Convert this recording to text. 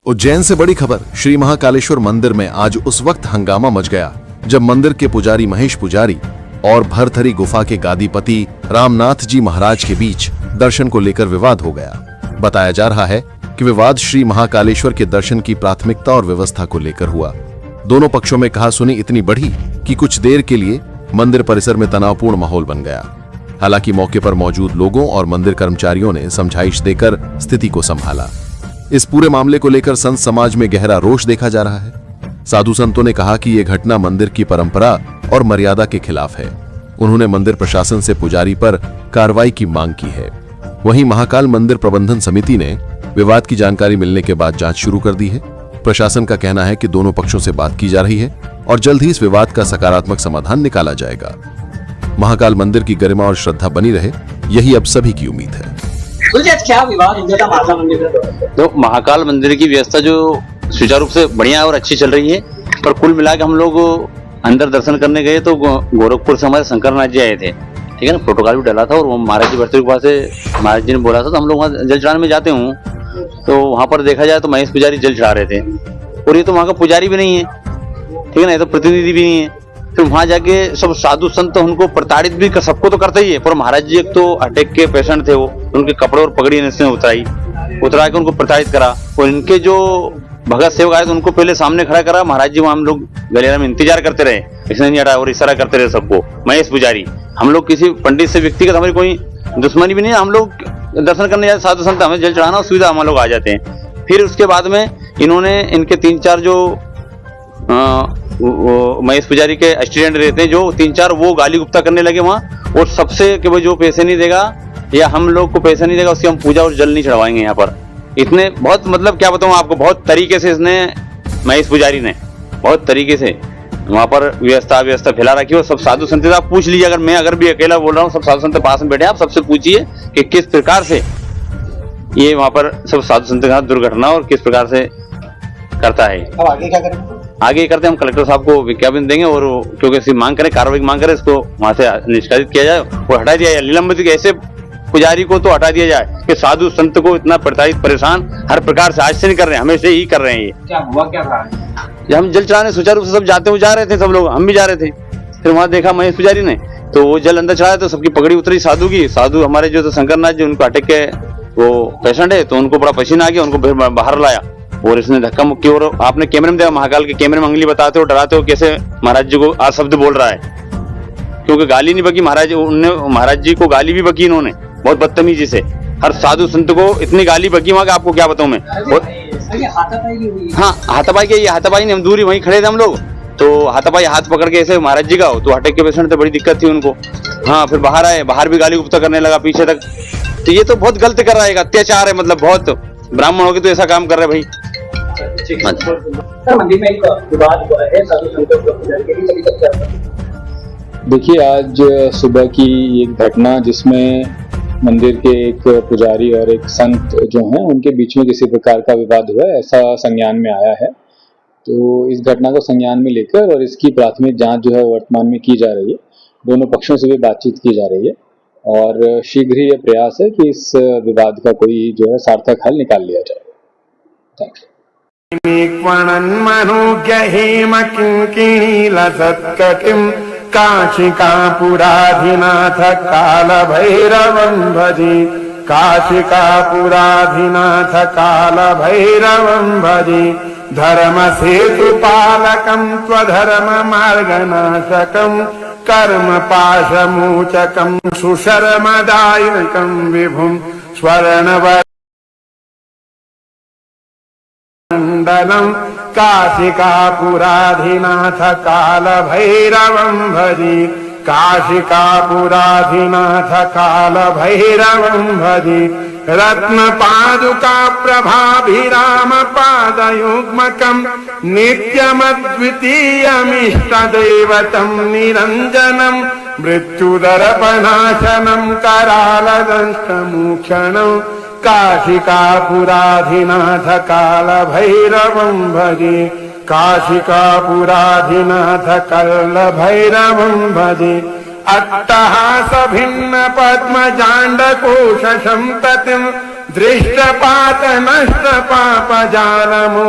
उज्जैन से बड़ी खबर। श्री महाकालेश्वर मंदिर में आज उस वक्त हंगामा मच गया जब मंदिर के पुजारी महेश पुजारी और भरथरी गुफा के गादीपति रामनाथ जी महाराज के बीच दर्शन को लेकर विवाद हो गया। बताया जा रहा है कि विवाद श्री महाकालेश्वर के दर्शन की प्राथमिकता और व्यवस्था को लेकर हुआ। दोनों पक्षों में कहासुनी इतनी बढ़ी कि कुछ देर के लिए मंदिर परिसर में तनावपूर्ण माहौल बन गया। हालांकि मौके पर मौजूद लोगों और मंदिर कर्मचारियों ने समझाइश देकर स्थिति को संभाला। इस पूरे मामले को लेकर संत समाज में गहरा रोष देखा जा रहा है। साधु संतों ने कहा कि यह घटना मंदिर की परंपरा और मर्यादा के खिलाफ है। उन्होंने मंदिर प्रशासन से पुजारी पर कार्रवाई की मांग की है। वहीं महाकाल मंदिर प्रबंधन समिति ने विवाद की जानकारी मिलने के बाद जांच शुरू कर दी है। प्रशासन का कहना है कि दोनों पक्षों से बात की जा रही है और जल्द ही इस विवाद का सकारात्मक समाधान निकाला जाएगा। महाकाल मंदिर की गरिमा और श्रद्धा बनी रहे, यही अब सभी की उम्मीद है। क्या विवाद हो गया महाकाल मंदिर का? तो महाकाल मंदिर की व्यवस्था जो सुचारू रूप से बढ़िया और अच्छी चल रही है, पर कुल मिला के हम लोग अंदर दर्शन करने गए तो गोरखपुर से हमारे शंकरनाथ जी आए थे, ठीक है ना। प्रोटोकॉल भी डाला था और वो महाराज जी भरतरी के पास से महाराज जी ने बोला था, तो हम लोग वहाँ जल चढ़ाने में जाते हूँ। तो वहाँ पर देखा जाए तो महेश पुजारी जल चढ़ा रहे थे और ये तो वहाँ का पुजारी भी नहीं है, ठीक है ना, ये तो प्रतिनिधि भी नहीं है। फिर वहां जाके सब साधु संत उनको प्रताड़ित भी कर, सबको तो करते ही है, पर महाराज जी एक तो अटैक के पेशेंट थे, वो उनके कपड़े और पगड़ी ने उतरा के उनको प्रताड़ित करा। और इनके जो भगत सेवक आए तो उनको पहले सामने खड़ा करा। महाराज जी वहां हम लोग गलियारा में इंतजार करते रहे, इसने नहीं हटा और इशारा करते रहे सबको। महेश पुजारी, हम लोग किसी पंडित से व्यक्तिगत हमारी कोई दुश्मनी भी नहीं है, हम लोग दर्शन करने जाते साधु संत, हमें जल चढ़ाना सुविधा हम लोग आ जाते हैं। फिर उसके बाद में इन्होंने इनके 3-4 जो महेश पुजारी के स्टूडेंट रहते हैं, जो 3-4 वो गाली गुप्ता करने लगे वहाँ, और सबसे कि वो जो पैसे नहीं देगा या हम लोग को पैसा नहीं देगा उसकी हम पूजा और जल नहीं चढ़वाएंगे यहाँ पर। इतने बहुत मतलब क्या बताऊँ आपको, बहुत तरीके से इसने महेश पुजारी ने बहुत तरीके से वहाँ पर व्यवस्था फैला रखी है। सब साधु संत आप पूछ लीजिए, अगर भी अकेला बोल रहा हूँ, सब साधु संत पास में बैठे, आप सबसे पूछिए कि किस प्रकार से ये वहाँ पर सब साधु संत का दुर्घटना और किस प्रकार से करता है। अब आगे क्या करें? आगे करते हम कलेक्टर साहब को विज्ञापन देंगे और क्योंकि इसकी मांग करें, कार्रवाई की मांग करें, इसको वहां से निष्कासित किया जाए और हटा दिया जाए। निलंबित ऐसे पुजारी को तो हटा दिया जाए कि साधु संत को इतना प्रताड़ित परेशान हर प्रकार से आज से नहीं कर रहे हैं, हमेशा ही कर रहे हैं। ये क्या हुआ क्या था? जब हम जल चढ़ाने सुचारू रूप से सब जाते हुए जा रहे थे, सब लोग, हम भी जा रहे थे। फिर वहां देखा महेश पुजारी ने, तो वो जल अंदर चढ़ाया तो सबकी पगड़ी उतरी साधु की। साधु हमारे जो शंकरनाथ जी, उनको अटैक के वो पेशेंट है, तो उनको बड़ा पसीना आ गया, उनको बाहर लाया और इसने धक्का मुक्की। और आपने कैमरे में देखा, महाकाल के कैमरे में अंगली बताते हो, डराते हो कैसे महाराज जी को अशब्द बोल रहा है, क्योंकि गाली नहीं बकी महाराज, उनने महाराज जी को गाली भी बकी इन्होंने बहुत बदतमीजी से। हर साधु संत को इतनी गाली बकी वहां, आपको क्या बताऊं मैं। हाँ, हाथापाई के, ये हाथापाई नहीं, हम दूरी वहीं खड़े थे हम लोग, तो हाथापाई हाथ पकड़ के ऐसे महाराज जी का, तो अटैक के पेशेंट थे, बड़ी दिक्कत थी उनको। हाँ, फिर बाहर आए, बाहर भी गाली गुप्ता करने लगा पीछे तक। तो ये तो बहुत गलत कर रहा है, अत्याचार है, मतलब बहुत ब्राह्मण हो के तो ऐसा काम कर रहे भाई। देखिए, आज सुबह की एक घटना जिसमें मंदिर के एक पुजारी और एक संत जो हैं उनके बीच में किसी प्रकार का विवाद हुआ है, ऐसा संज्ञान में आया है। तो इस घटना को संज्ञान में लेकर और इसकी प्राथमिक जांच जो है वर्तमान में की जा रही है। दोनों पक्षों से भी बातचीत की जा रही है और शीघ्र ही यह प्रयास है कि इस विवाद का कोई जो है सार्थक हल निकाल लिया जाए। Thank you. काशिकापुराधिनाथ कालभैरवं भजे, काशिकापुराधिनाथ कालभैरवं भजे, धर्मसेतुपालकं त्वधर्ममार्गनाशकं, कर्मपाशमोचकं सुशर्मदायकं विभुं स्वर्णवरमण्डलं, काशिकापुराधिनाथ कालभैरवं भजे, काशिकापुराधिनाथ कालभैरवं भजे, रत्नपादुका प्रभाभिरामपादयुग्मकं, नित्यमद्वितीयमिष्टदैवतं निरञ्जनं, मृत्युदर्पणाशनं करालदंष्टमोक्षणं, काशिकापुराधिनाथ कालभैरवं भजे, काशिकापुराधिनाथ कालभैरवं भजे, अट्टहास भिन्न पद्मजाण्डकोशं ततिं दृष्टपात नष्ट पापजालमु